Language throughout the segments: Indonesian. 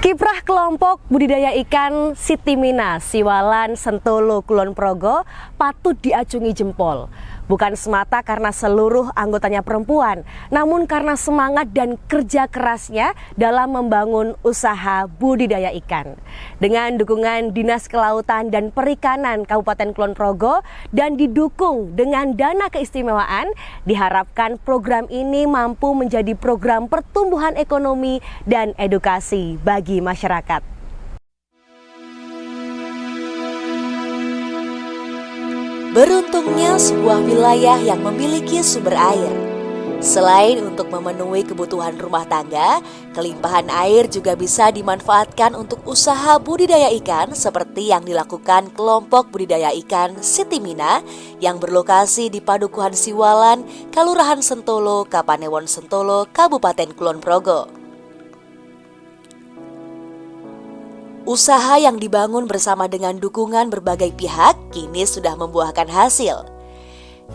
Kiprah kelompok budidaya ikan Sitimina, Siwalan, Sentolo, Kulon Progo patut diacungi jempol. Bukan semata karena seluruh anggotanya perempuan, namun karena semangat dan kerja kerasnya dalam membangun usaha budidaya ikan. Dengan dukungan Dinas Kelautan dan Perikanan Kabupaten Kulon Progo dan didukung dengan dana keistimewaan, diharapkan program ini mampu menjadi program pertumbuhan ekonomi dan edukasi bagi masyarakat. Beruntungnya sebuah wilayah yang memiliki sumber air. Selain untuk memenuhi kebutuhan rumah tangga, kelimpahan air juga bisa dimanfaatkan untuk usaha budidaya ikan seperti yang dilakukan kelompok budidaya ikan Sitimina yang berlokasi di Padukuhan Siwalan, Kalurahan Sentolo, Kapanewon Sentolo, Kabupaten Kulon Progo. Usaha yang dibangun bersama dengan dukungan berbagai pihak kini sudah membuahkan hasil.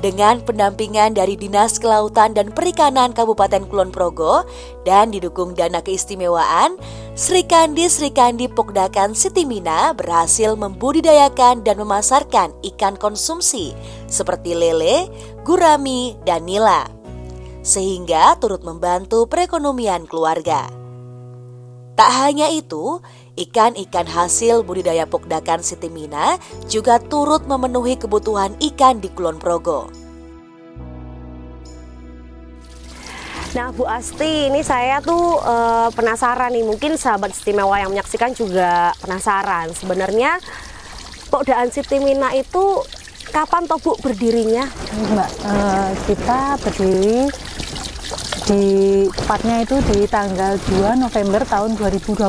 Dengan pendampingan dari Dinas Kelautan dan Perikanan Kabupaten Kulon Progo dan didukung dana keistimewaan, Sri Kandi Pokdakan Sitimina berhasil membudidayakan dan memasarkan ikan konsumsi seperti lele, gurami, dan nila, sehingga turut membantu perekonomian keluarga. Tak hanya itu, ikan-ikan hasil budidaya Pokdakan Sitimina juga turut memenuhi kebutuhan ikan di Kulon Progo. Nah, Bu Asti, ini saya tuh penasaran nih, mungkin sahabat istimewa yang menyaksikan juga penasaran. Sebenarnya Pokdakan Sitimina itu kapan toh Bu berdirinya? Mbak, kita berdiri tepatnya itu di tanggal 2 November tahun 2021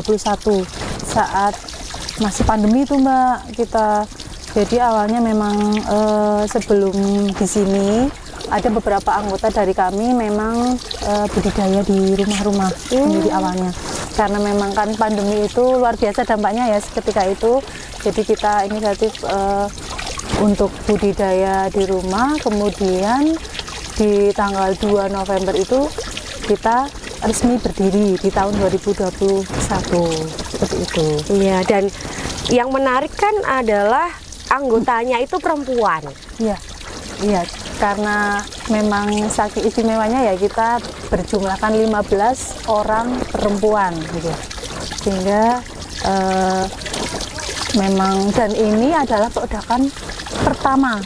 saat masih pandemi itu Mbak kita. Jadi awalnya memang sebelum di sini ada beberapa anggota dari kami memang budidaya di rumah-rumah sendiri awalnya. Karena memang kan pandemi itu luar biasa dampaknya ya ketika itu. Jadi kita inisiatif untuk budidaya di rumah, kemudian di tanggal 2 November itu kita resmi berdiri di tahun 2021 seperti itu. Iya, dan yang menarik kan adalah anggotanya itu perempuan. Iya, iya, karena memang saking istimewanya ya kita berjumlahkan 15 orang perempuan gitu. Sehingga memang dan ini adalah Pokdakan pertama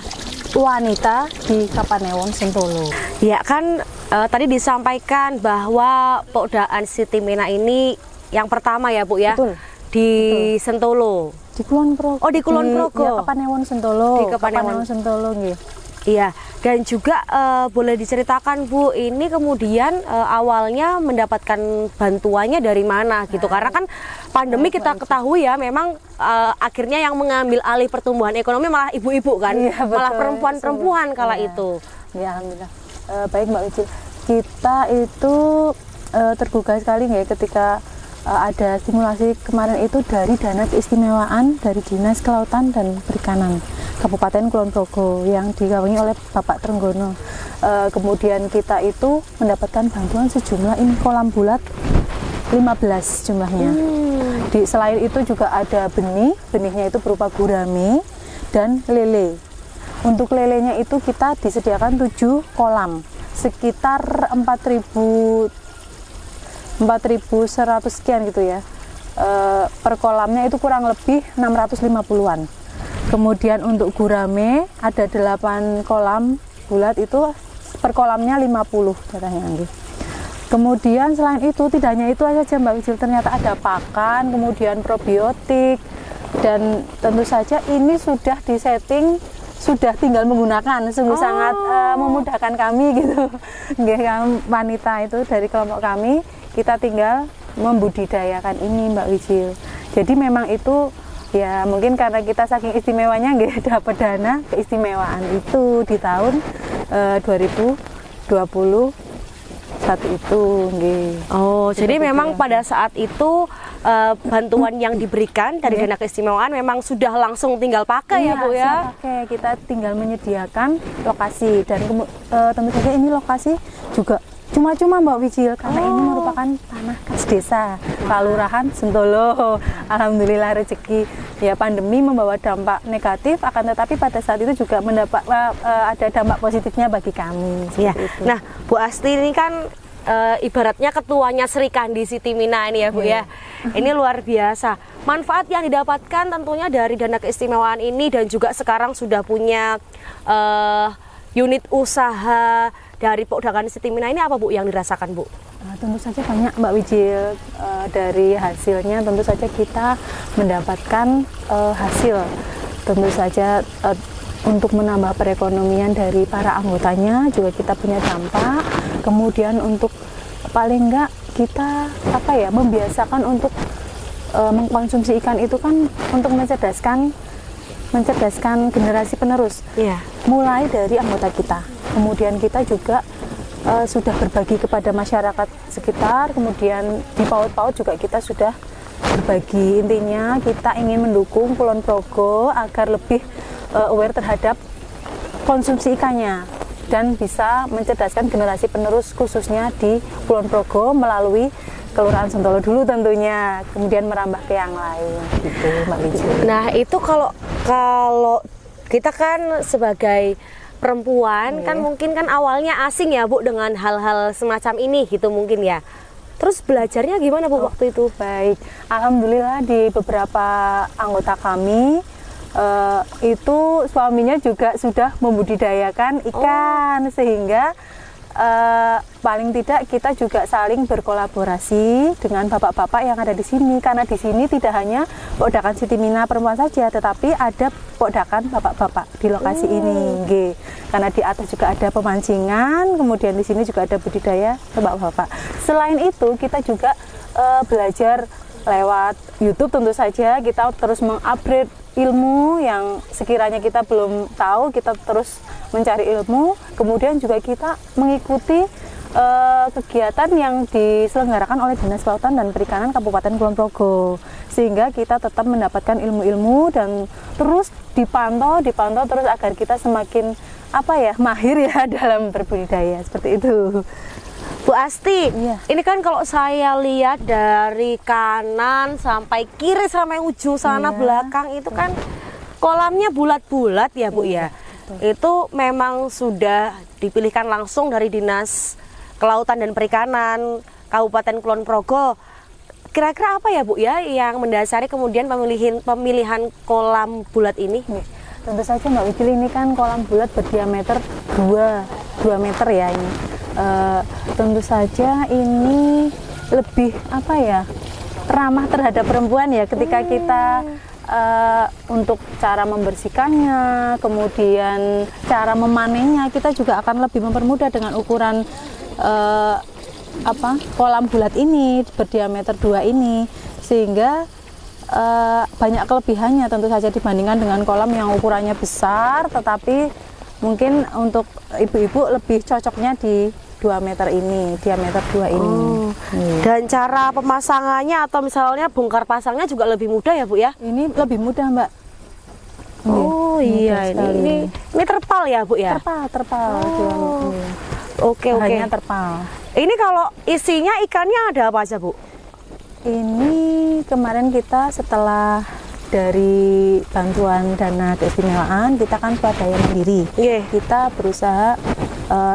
wanita di Kapanewon Sentolo. Ya kan tadi disampaikan bahwa Pokdakan Sitimina ini yang pertama ya Bu ya. Betul. Di Betul. Sentolo. Di Kulon Progo. Oh, di Kulon Progo. Ya, Kapanewon Sentolo. Di Kapanewon Sentolo nggih. Iya, dan juga boleh diceritakan Bu, ini kemudian awalnya mendapatkan bantuannya dari mana gitu? Karena kan pandemi kita ketahui ya, memang akhirnya yang mengambil alih pertumbuhan ekonomi malah ibu-ibu kan, iya, malah perempuan-perempuan kala iya. itu. Ya alhamdulillah. Baik Mbak Ucil, kita itu tergugah sekali nggak ya ketika ada simulasi kemarin itu dari dana keistimewaan dari Dinas Kelautan dan Perikanan Kabupaten Kulon Progo yang digawangi oleh Bapak Trenggono. Kemudian kita itu mendapatkan bantuan sejumlah ini kolam bulat 15 jumlahnya. Selain itu juga ada benihnya itu berupa gurame dan lele. Untuk lelenya itu kita disediakan 7 kolam, sekitar 4.100 sekian gitu ya. Per kolamnya itu kurang lebih 650-an. Kemudian untuk gurame ada 8 kolam bulat itu per kolamnya 50 katanya. Kemudian selain itu tidak hanya itu saja Mbak Ucil, ternyata ada pakan, kemudian probiotik, dan tentu saja ini sudah disetting, sudah tinggal menggunakan, sungguh sangat memudahkan kami gitu. Wanita itu dari kelompok kami, kita tinggal membudidayakan ini Mbak Wijil. Jadi memang itu ya mungkin karena kita saking istimewanya nggak dapat dana keistimewaan itu di tahun 2021 itu nggih. Oh, jadi memang pada saat itu bantuan yang diberikan dari dana keistimewaan memang sudah langsung tinggal pakai ya Bu ya? Pakai, kita tinggal menyediakan lokasi dan tentu saja ini lokasi juga cuma-cuma Mbak Wijil, karena ini merupakan tanah khas desa Kelurahan Sentolo. Alhamdulillah rezeki ya, pandemi membawa dampak negatif, akan tetapi pada saat itu juga mendapat ada dampak positifnya bagi kami. Ya. Itu. Nah, Bu Asti ini kan ibaratnya ketuanya Sri Kandi Siti Mina ini ya Bu ya. Ini luar biasa. Manfaat yang didapatkan tentunya dari dana keistimewaan ini, dan juga sekarang sudah punya unit usaha dari Podakan Siti Mina ini, apa Bu yang dirasakan Bu? Tentu saja banyak Mbak Wijil. Dari hasilnya tentu saja kita mendapatkan hasil. Tentu saja untuk menambah perekonomian dari para anggotanya juga kita punya dampak. Kemudian untuk paling enggak kita membiasakan untuk mengkonsumsi ikan itu kan untuk mencerdaskan generasi penerus. Iya. Mulai dari anggota kita. Kemudian kita juga sudah berbagi kepada masyarakat sekitar. Kemudian di PAUD juga kita sudah berbagi. Intinya kita ingin mendukung Kulon Progo agar lebih aware terhadap konsumsi ikannya dan bisa mencerdaskan generasi penerus khususnya di Kulon Progo melalui Kelurahan Sentolo dulu tentunya, kemudian merambah ke yang lain gitu Mbak Wijil. Nah, itu kalau kita kan sebagai perempuan kan mungkin kan awalnya asing ya Bu dengan hal-hal semacam ini gitu mungkin ya. Terus belajarnya gimana Bu waktu itu? Baik, alhamdulillah di beberapa anggota kami itu suaminya juga sudah membudidayakan ikan, sehingga paling tidak kita juga saling berkolaborasi dengan bapak-bapak yang ada di sini, karena di sini tidak hanya Podakan Siti Mina perempuan saja, tetapi ada podakan bapak-bapak di lokasi ini, karena di atas juga ada pemancingan, kemudian di sini juga ada budidaya bapak-bapak. Selain itu kita juga belajar lewat YouTube, tentu saja kita terus mengupgrade ilmu yang sekiranya kita belum tahu, kita terus mencari ilmu. Kemudian juga kita mengikuti kegiatan yang diselenggarakan oleh Dinas Kelautan dan Perikanan Kabupaten Kulon Progo, sehingga kita tetap mendapatkan ilmu-ilmu dan terus dipantau terus agar kita semakin mahir ya dalam berbudidaya seperti itu. Bu Asti, Iya. ini kan kalau saya lihat dari kanan sampai kiri sampai ujung sana belakang itu kan kolamnya bulat-bulat ya Bu ya. Itu memang sudah dipilihkan langsung dari Dinas Kelautan dan Perikanan Kabupaten Kulon Progo. Kira-kira apa ya Bu ya yang mendasari kemudian pemilihan kolam bulat ini? Tentu saja Mbak Wijil, ini kan kolam bulat berdiameter 2 meter ya ini. Tentu saja ini lebih ramah terhadap perempuan ya, ketika kita untuk cara membersihkannya, kemudian cara memanennya, kita juga akan lebih mempermudah dengan ukuran kolam bulat ini berdiameter 2 ini, sehingga banyak kelebihannya tentu saja dibandingkan dengan kolam yang ukurannya besar, tetapi mungkin untuk ibu-ibu lebih cocoknya di 2 meter ini, diameter 2 ini. Dan cara pemasangannya atau misalnya bongkar pasangnya juga lebih mudah ya Bu ya? Ini lebih mudah Mbak. Oh iya, ini terpal ya Bu ya? Terpal. Oke. Hanya terpal. Ini kalau isinya ikannya ada apa aja Bu? Ini kemarin kita setelah dari bantuan dana keistimewaan, kita kan swadaya mandiri. Kita berusaha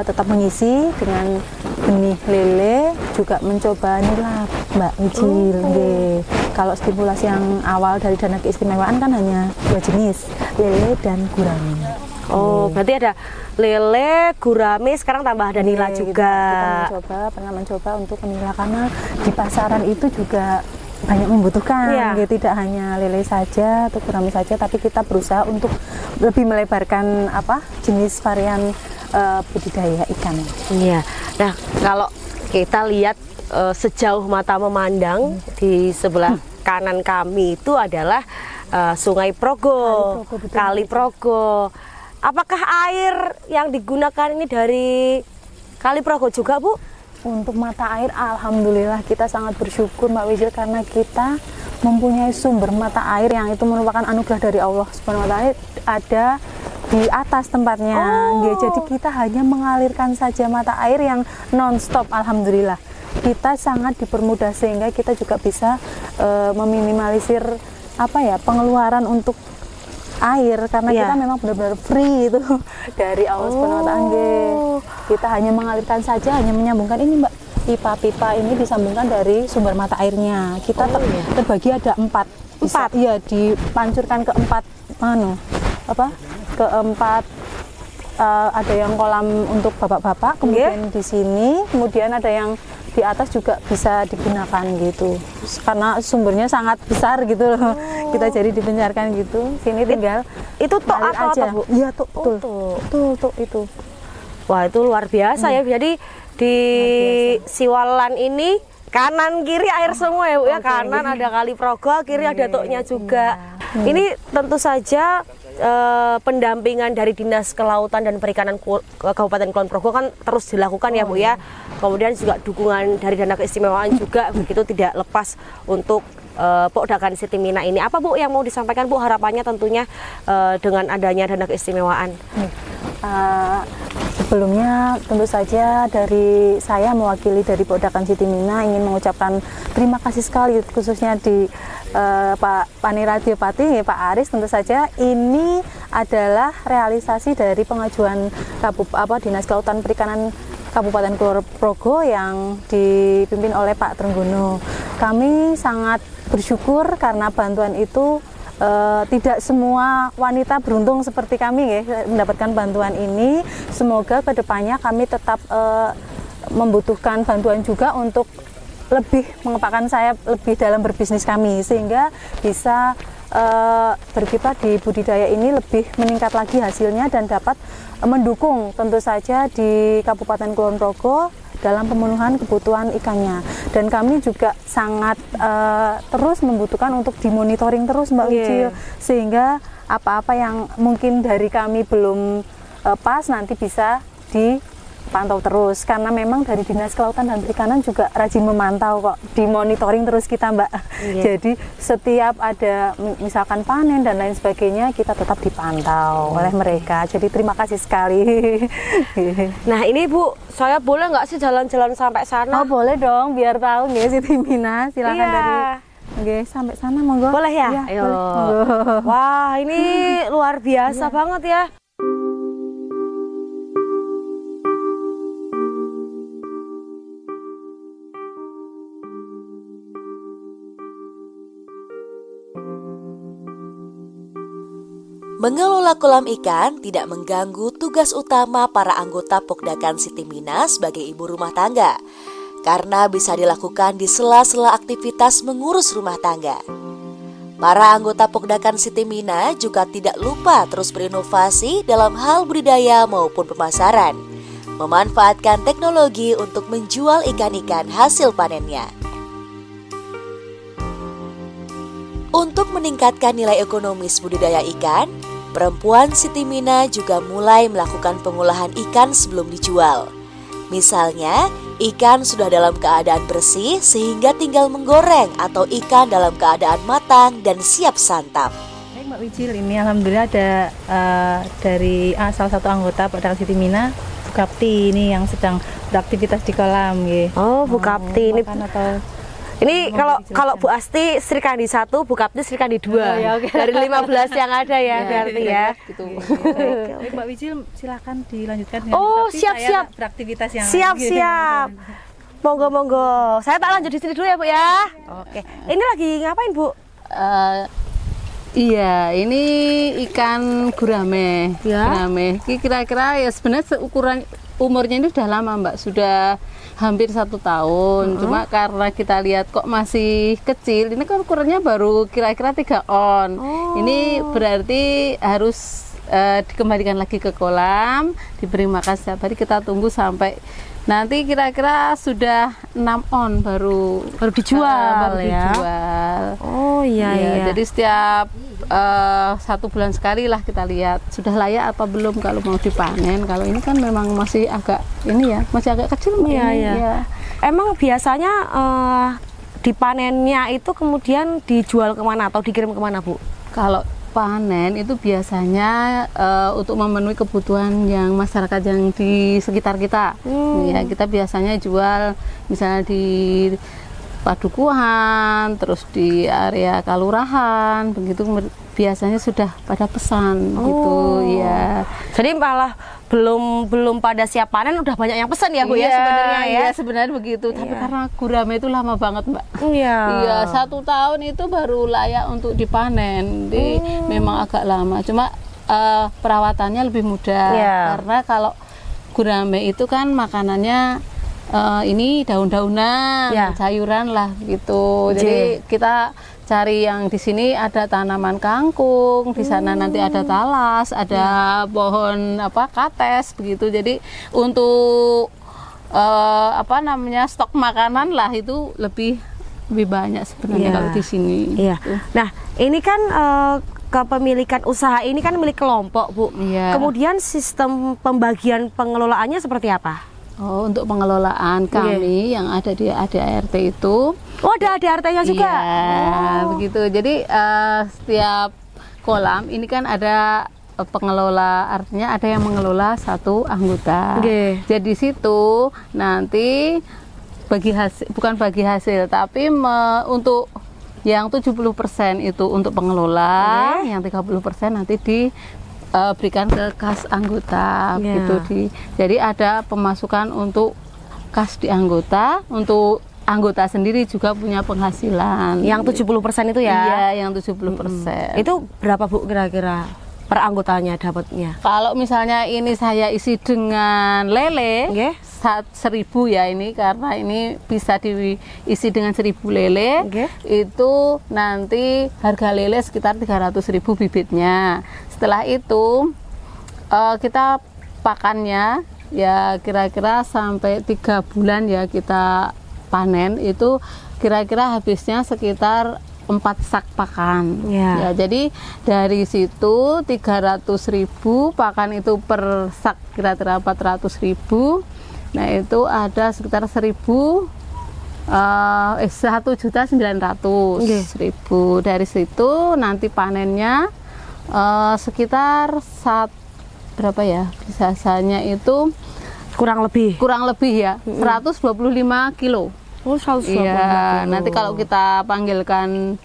tetap mengisi dengan benih lele, juga mencoba nilap Mbak Wijil. Kalau stimulasi yang awal dari dana keistimewaan kan hanya 2 jenis, lele dan gurame. Berarti ada lele, gurame, sekarang tambah ada nila juga. Kita pernah mencoba untuk nila, karena di pasaran itu juga banyak membutuhkan, tidak hanya lele saja atau gurame saja, tapi kita berusaha untuk lebih melebarkan jenis varian budidaya ikan. Iya. Nah, kalau kita lihat sejauh mata memandang di sebelah kanan kami itu adalah Sungai Progo, Kali Progo. Apakah air yang digunakan ini dari Kali Progo juga, Bu? Untuk mata air, alhamdulillah kita sangat bersyukur Mbak Wijil, karena kita mempunyai sumber mata air yang itu merupakan anugerah dari Allah Subhanahu wa Ta'ala. Ada di atas tempatnya. Nggih, jadi kita hanya mengalirkan saja mata air yang non-stop. Alhamdulillah kita sangat dipermudah sehingga kita juga bisa meminimalisir pengeluaran untuk air karena kita memang benar-benar free itu dari Allah Subhanahu wa taala. Kita hanya mengalirkan saja, hanya menyambungkan ini Mbak, pipa-pipa ini disambungkan dari sumber mata airnya. Kita terbagi ada empat. Iya, dipancurkan ke empat ada yang kolam untuk bapak-bapak, kemudian di sini, kemudian ada yang di atas juga bisa digunakan gitu. Karena sumbernya sangat besar gitu loh. Kita jadi dibencarkan gitu. Sini tinggal itu tok atau aja. apa, Bu? Iya, tok itu. Wah, itu luar biasa ya. Jadi di Siwalan ini kanan kiri air semua ya Bu ya. Kanan ada Kali Progo, kiri ada toknya juga. Ini tentu saja pendampingan dari Dinas Kelautan dan Perikanan Kabupaten Kulon Progo kan terus dilakukan ya Bu ya. Kemudian juga dukungan dari dana keistimewaan juga begitu tidak lepas untuk Pokdakan Siti Mina ini. Apa Bu yang mau disampaikan Bu, harapannya tentunya dengan adanya dana keistimewaan? Sebelumnya tentu saja dari saya mewakili dari Pokdakan Siti Mina ingin mengucapkan terima kasih sekali khususnya di Pak Paniradio Pati, Pak Aris. Tentu saja ini adalah realisasi dari pengajuan Dinas Kelautan Perikanan Kabupaten Kulon Progo yang dipimpin oleh Pak Trenggono. Kami sangat bersyukur karena bantuan itu tidak semua wanita beruntung seperti kami ya, mendapatkan bantuan ini. Semoga kedepannya kami tetap membutuhkan bantuan juga untuk lebih mengepakkan sayap lebih dalam berbisnis kami sehingga bisa berkiprah di budidaya ini lebih meningkat lagi hasilnya dan dapat mendukung tentu saja di Kabupaten Kulon Progo dalam pemenuhan kebutuhan ikannya. Dan kami juga sangat terus membutuhkan untuk dimonitoring terus Mbak Wicil, sehingga apa-apa yang mungkin dari kami belum pas nanti bisa dipantau terus, karena memang dari Dinas Kelautan dan Perikanan juga rajin memantau kok, dimonitoring terus kita Mbak. Jadi setiap ada misalkan panen dan lain sebagainya kita tetap dipantau oleh mereka. Jadi terima kasih sekali. Nah ini Bu, saya boleh nggak sih jalan-jalan sampai sana? Oh boleh dong, biar tahu nih Siti Mina. Silakan dari sampai sana monggo. Boleh ya? Iya, Ayo. Boleh. Wah ini luar biasa banget ya. Mengelola kolam ikan tidak mengganggu tugas utama para anggota Pokdakan Siti Mina sebagai ibu rumah tangga, karena bisa dilakukan di sela-sela aktivitas mengurus rumah tangga. Para anggota Pokdakan Siti Mina juga tidak lupa terus berinovasi dalam hal budidaya maupun pemasaran, memanfaatkan teknologi untuk menjual ikan-ikan hasil panennya. Untuk meningkatkan nilai ekonomis budidaya ikan, perempuan Siti Mina juga mulai melakukan pengolahan ikan sebelum dijual. Misalnya, ikan sudah dalam keadaan bersih sehingga tinggal menggoreng atau ikan dalam keadaan matang dan siap santap. Baik Mbak Wicil, ini alhamdulillah ada dari salah satu anggota Pokdakan Siti Mina, Bu Kapti ini yang sedang beraktivitas di kolam. Oh, Bu Kapti ini. Ini kalau Bu Asti Sri Kandi 1, Bu Kapti Sri Kandi 2. Dari 15 yang ada ya berarti ya. Gitu. Baik Mbak Wicil, silakan dilanjutkan dengan Oh, Kapti. siap. Beraktivitas yang Siap. Monggo. Saya tak lanjut di sini dulu ya Bu ya. Oke. Ini lagi ngapain Bu? Iya, ini ikan gurame. Ya. Gurame. Ini kira-kira ya sebenarnya ukuran umurnya ini sudah lama Mbak, sudah hampir 1 tahun. Cuma karena kita lihat kok masih kecil, ini kan ukurannya baru kira-kira 3 on. Ini berarti harus dikembalikan lagi ke kolam, diberi makan setiap hari. Kita tunggu sampai nanti kira-kira sudah 6 on baru dijual. Dijual. Oh iya. Jadi setiap 1 bulan sekali lah kita lihat sudah layak apa belum kalau mau dipanen. Kalau ini kan memang masih agak masih agak kecil. Iya. Emang biasanya dipanennya itu kemudian dijual kemana atau dikirim kemana Bu? Kalau panen itu biasanya untuk memenuhi kebutuhan yang masyarakat yang di sekitar kita. Ya, kita biasanya jual misalnya di Padukuhan, terus di area Kalurahan, begitu biasanya sudah pada pesan gitu ya. Jadi malah belum pada siap panen udah banyak yang pesan ya Bu ya sebenarnya ya. Iya sebenarnya begitu, tapi karena gurame itu lama banget Mbak. Iya. Iya 1 tahun itu baru layak untuk dipanen, jadi memang agak lama. Cuma perawatannya lebih mudah karena kalau gurame itu kan makanannya ini daun-daunan, sayuran lah gitu. Jadi kita cari yang di sini ada tanaman kangkung, di sana nanti ada talas, ada pohon kates begitu. Jadi untuk stok makanan lah itu lebih banyak sebenarnya kalau di sini. Iya. Nah, ini kan kepemilikan usaha ini kan milik kelompok, Bu. Iya. Kemudian sistem pembagian pengelolaannya seperti apa? Oh, untuk pengelolaan kami yang ada di ADART itu. Oh, ada ADART-nya juga? Iya, begitu. Jadi setiap kolam ini kan ada pengelola, artinya ada yang mengelola 1 anggota. Jadi di situ nanti bukan bagi hasil, tapi untuk yang 70% itu untuk pengelola, yang 30% nanti berikan ke kas anggota gitu. Jadi ada pemasukan untuk kas di anggota, untuk anggota sendiri juga punya penghasilan. Yang 70% itu ya? Iya, yang 70%. Itu berapa Bu kira-kira per anggotanya dapatnya? Kalau misalnya ini saya isi dengan lele, 1.000 ya ini, karena ini bisa diisi dengan 1.000 lele, itu nanti harga lele sekitar 300.000 bibitnya. Setelah itu kita pakannya ya kira-kira sampai 3 bulan ya kita panen, itu kira-kira habisnya sekitar 4 sak pakan. Ya, jadi dari situ 300.000 pakan itu per sak kira-kira 400.000. Nah, itu ada sekitar 1.900.000. Dari situ nanti panennya sekitar berapa ya? Biasanya itu kurang lebih ya 125 kilo. Oh, 125 iya, kilo. nanti kalau kita panggilkan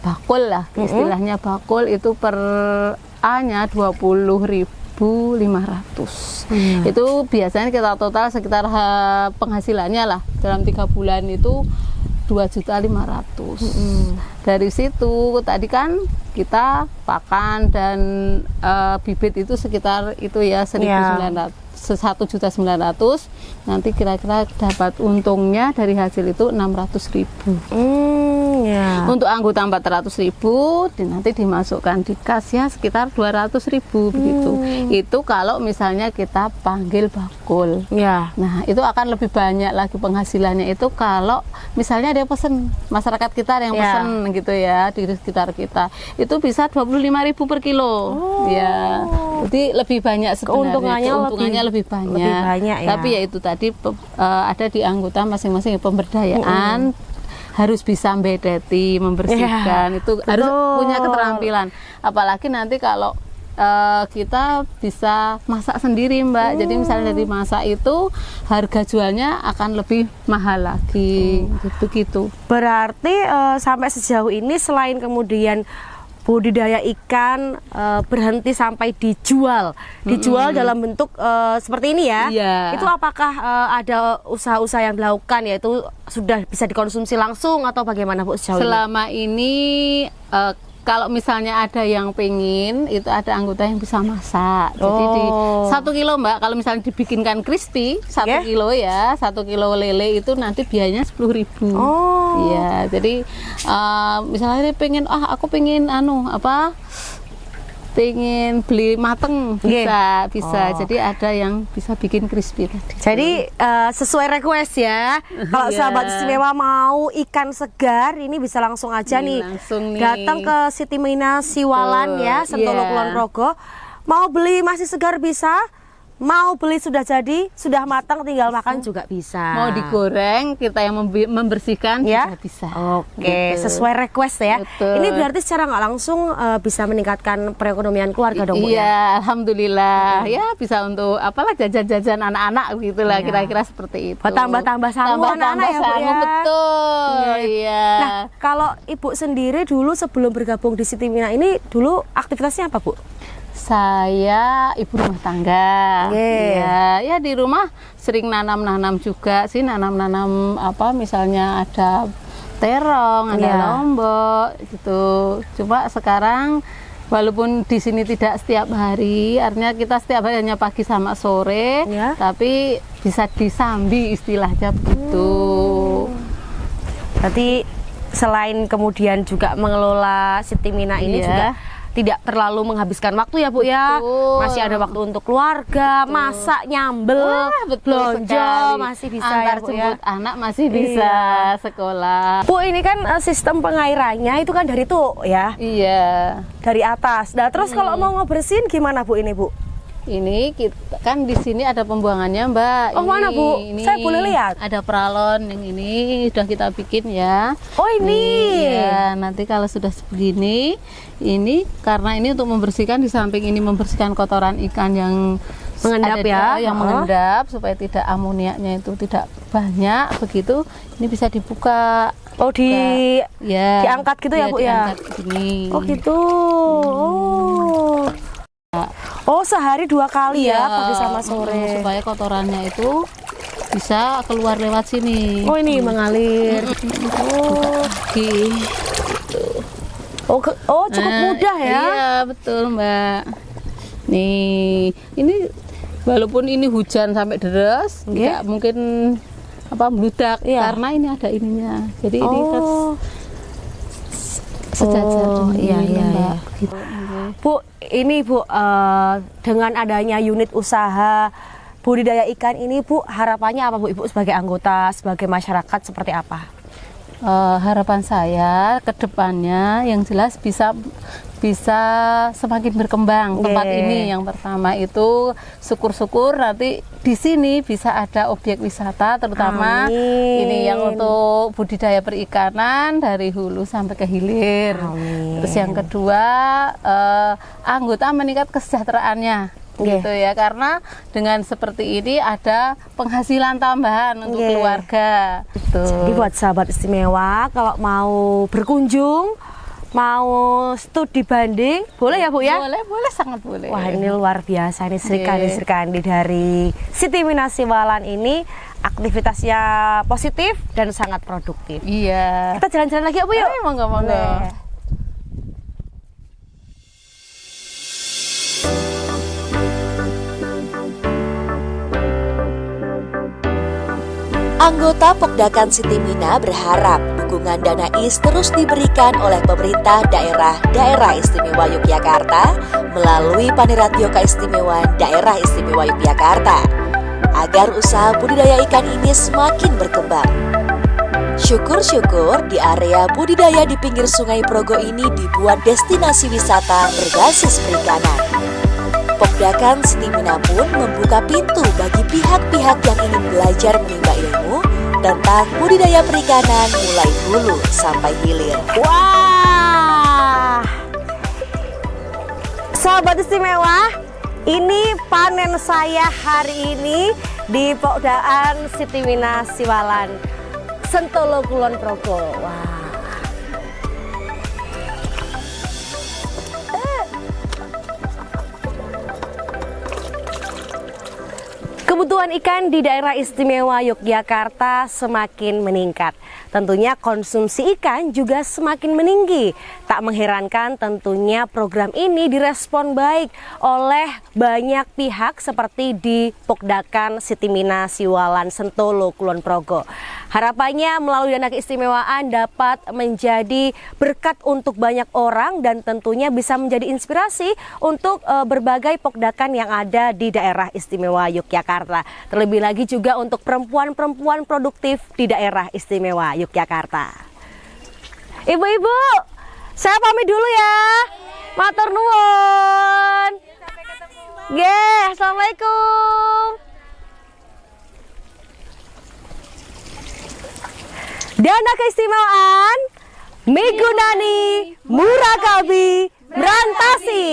bakul lah, istilahnya bakul itu per A-nya 20.500. Itu biasanya kita total sekitar penghasilannya lah dalam 3 bulan itu 2.500.000. Dari situ tadi kan kita pakan dan bibit itu sekitar itu ya 1.900. 1.900.000, nanti kira-kira dapat untungnya dari hasil itu 600.000. Untuk anggota 400.000 nanti dimasukkan di kas ya sekitar 200.000 begitu. Itu kalau misalnya kita panggil bakul. Nah, itu akan lebih banyak lagi penghasilannya itu kalau misalnya ada pesen, masyarakat kita yang pesen gitu ya di sekitar kita. Itu bisa 25.000 per kilo. Ya. Jadi lebih banyak sebenarnya. Keuntungannya lebih banyak ya. Tapi ya itu tadi ada di anggota masing-masing pemberdayaan harus bisa bedeti, membersihkan, itu harus punya keterampilan. Apalagi nanti kalau kita bisa masak sendiri Mbak. Jadi misalnya dari masak itu harga jualnya akan lebih mahal lagi gitu. Berarti sampai sejauh ini selain kemudian budidaya ikan berhenti sampai dijual dalam bentuk seperti ini ya. Itu apakah ada usaha-usaha yang dilakukan yaitu sudah bisa dikonsumsi langsung atau bagaimana Bu sejauh ini? Selama ini kalau misalnya ada yang pengen, itu ada anggota yang bisa masak. Jadi di 1 kilo Mbak, kalau misalnya dibikinkan crispy 1 kilo ya, 1 kilo lele itu nanti biayanya 10.000. Iya, jadi misalnya pengen, aku pengen pengen beli mateng bisa. Jadi ada yang bisa bikin crispy tadi. Jadi sesuai request ya. Kalau sahabat istimewa mau ikan segar ini bisa langsung aja nih datang ke Siti Mina Siwalan ya, Sentolo Kulon Progo. Mau beli masih segar bisa, mau beli sudah jadi, sudah matang tinggal makan juga bisa. Mau digoreng, kita yang membersihkan ya, juga bisa. Oke, Gitu. sesuai request ya. Betul. Ini berarti secara nggak langsung bisa meningkatkan perekonomian keluarga dong Bu ya. Iya, alhamdulillah. Ya bisa untuk apalah jajan-jajan anak-anak gitulah, Iya. kira-kira seperti itu. Buat tambah-tambah sanggup anak-anak ya Bu sanggup, ya. betul. Iya. Nah, kalau Ibu sendiri dulu sebelum bergabung di Siti Mina ini dulu aktivitasnya apa Bu? Saya ibu rumah tangga. Oke. Ya di rumah sering nanam-nanam juga sih, nanam-nanam apa misalnya ada terong, ada Iya. lombok gitu. Cuma sekarang walaupun di sini tidak setiap hari, artinya kita setiap hari hanya pagi sama sore, Ya. tapi bisa disambi istilahnya begitu. Berarti selain kemudian juga mengelola Siti Mina ini Iya. juga tidak terlalu menghabiskan waktu ya Bu ya. Betul. Masih ada waktu untuk keluarga, masak, nyambel, Wah, betul belanja sekali. masih bisa Antar ya Bu ya. jemput anak masih bisa sekolah. Bu, ini kan sistem pengairannya itu kan dari tuh ya, Iya. dari atas. Nah, terus kalau mau ngebersihin gimana Bu ini Bu? Ini kita kan di sini ada pembuangannya, Mbak. Oh, mana, Bu? Saya boleh lihat? Ada peralon yang ini sudah kita bikin ya. Oh, ini. Iya, nanti kalau sudah begini, ini karena ini untuk membersihkan, di samping ini membersihkan kotoran ikan yang Mengendap ya? yang mengendap supaya tidak amoniaknya itu tidak banyak. Begitu ini bisa dibuka. Oh, Ya. diangkat gitu ya, Bu, ya? Diangkat begini. Oh gitu. Oh, sehari 2 kali ya, pagi sama sore. Supaya kotorannya itu bisa keluar lewat sini. Oh, ini mengalir. Oh, oh cukup mudah ya. Iya, betul, Mbak. Nih, ini walaupun ini hujan sampai deras, Nggih. tidak mungkin apa meludak Iya. karena ini ada ininya. Jadi ini kan Oh, sejajar ini, iya, iya, Mbak. iya. Gitu. Bu, ini Bu, dengan adanya unit usaha budidaya ikan ini Bu, harapannya apa Bu? Ibu sebagai anggota, sebagai masyarakat seperti apa? Harapan saya ke depannya yang jelas bisa semakin berkembang tempat Oke. ini. Yang pertama itu syukur-syukur nanti di sini bisa ada objek wisata, terutama Amin. ini yang untuk budidaya perikanan dari hulu sampai ke hilir. Amin. Terus yang kedua anggota meningkat kesejahteraannya. Oke. Gitu ya, karena dengan seperti ini ada penghasilan tambahan untuk Oke. keluarga. Jadi buat sahabat istimewa, kalau mau berkunjung, mau studi banding, boleh ya Bu ya? Boleh, sangat boleh. Wah, ini luar biasa nih Sri Kandi dari Siti Mina Siwalan ini, aktivitasnya positif dan sangat produktif. Iya. Kita jalan-jalan lagi ya Bu yuk? Monggo. Boleh. Anggota Pokdakan Siti Mina berharap dukungan dana IS terus diberikan oleh pemerintah daerah Istimewa Yogyakarta melalui Paniratio Keistimewaan Daerah Istimewa Yogyakarta agar usaha budidaya ikan ini semakin berkembang. Syukur-syukur di area budidaya di pinggir Sungai Progo ini dibuat destinasi wisata berbasis perikanan. Pokdakan Siti Mina pun membuka pintu bagi pihak-pihak yang ingin belajar menimba ilmu tentang budidaya perikanan mulai hulu sampai hilir. Wah, sahabat istimewa, ini panen saya hari ini di Pokdakan Siti Mina Siwalan, Sentolo Kulon Progo. Wah. Kebutuhan ikan di daerah istimewa Yogyakarta semakin meningkat. Tentunya konsumsi ikan juga semakin meninggi. Tak mengherankan tentunya program ini direspon baik oleh banyak pihak seperti di Pokdakan Siti Mina Siwalan Sentolo Kulon Progo. Harapannya melalui dana keistimewaan dapat menjadi berkat untuk banyak orang dan tentunya bisa menjadi inspirasi untuk berbagai pokdakan yang ada di daerah istimewa Yogyakarta. Terlebih lagi juga untuk perempuan-perempuan produktif di daerah istimewa Yogyakarta. Ibu-ibu, saya pamit dulu ya. Matur nuwun. Sampai ketemu, Mbak. Assalamualaikum. Dana keistimewaan migunani murakabi merantasi.